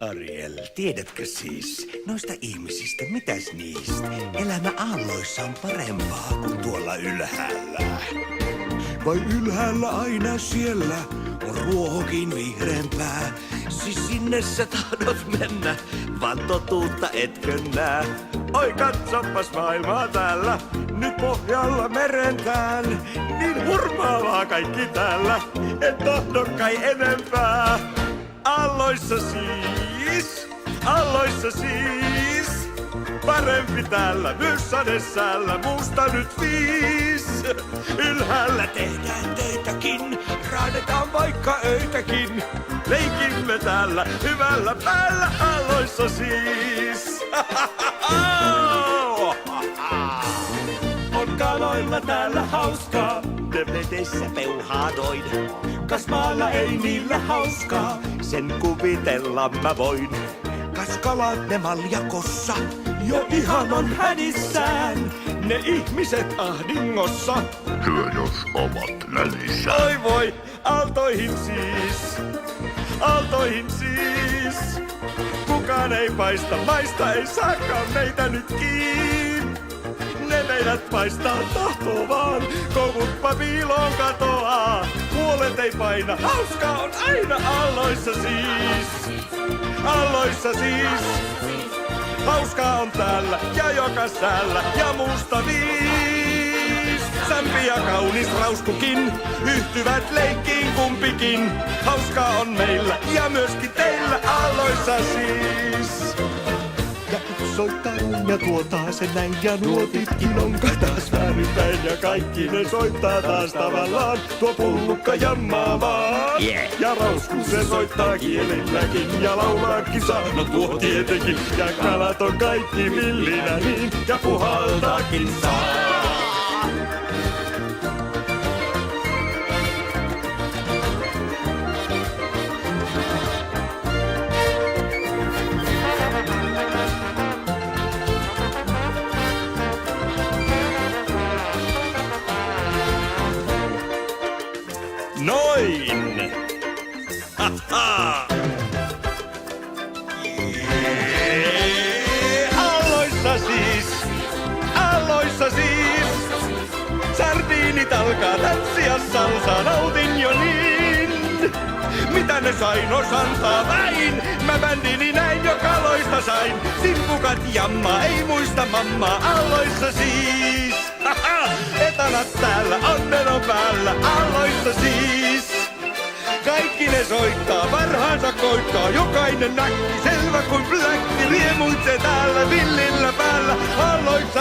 Ariel, tiedätkö siis noista ihmisistä, mitäs niistä? Elämä aalloissa on parempaa kuin tuolla ylhäällä. Vai ylhäällä aina siellä on ruohokin vihreämpää? Siis sinne sä tahdot mennä, vaan totuutta etkö nää. Oi katsopas maailmaa täällä, nyt pohjalla merentään. Niin hurmaavaa kaikki täällä, et tahdo kai enempää. Aalloissa siis, parempi täällä myös sadesäällä, muusta nyt viis. Ylhäällä tehdään töitäkin, raadetaan vaikka öitäkin. Leikimme täällä hyvällä päällä, aalloissa siis. On kaloilla täällä hauskaa, ne vedessä peuhaadoin. Kas maalla ei niillä hauskaa, sen kuvitella mä voin. Kas kalat ne maljakossa, jo ihan on hädissään. Ne ihmiset ahdingossa, Työ jos ovat länissä. oi voi, aaltoihin siis. Kukaan ei paista, maista ei saakaan meitä nyt kiinni. Ne meidät paistaa tahtoo vaan, kovutpa piiloon katoaa. Huolet ei paina, hauskaa on aina aalloissa siis. Aalloissa siis. Hauskaa on täällä ja joka säällä ja muusta viis. Sämpi ja kaunis rauskukin yhtyvät leikkiin kumpikin. Hauskaa on meillä ja myöskin teillä aalloissa siis. Ja yksi soittaa ja tuo taas se näin ja nuotitkin on taas väärinpäin. Ja kaikki ne soittaa taas tavallaan, tuo pullukka jammaa vaan. Yeah. Ja rausku se soittaa kielilläkin ja laulaakin saa, no tuo tietenkin. Ja kalat on kaikki villinä niin ja puhaltaakin saa. Noin! Haha! Aalloissa siis! Sardiinit alkaa tanssia salsaa, nautin jo niin! Mitä ne sain osantaa vain? Mä bändini näin jo kaloista sain. Simpukat jammaa, ei muista mammaa, aalloissa siis! Haha! Etanat täällä, onnen on päällä, aalloissa siis! Kaikki ne soittaa, parhaansa koittaa, jokainen näkki, selvä kuin bläkki, riemuitsee täällä villillä päällä, aalloissa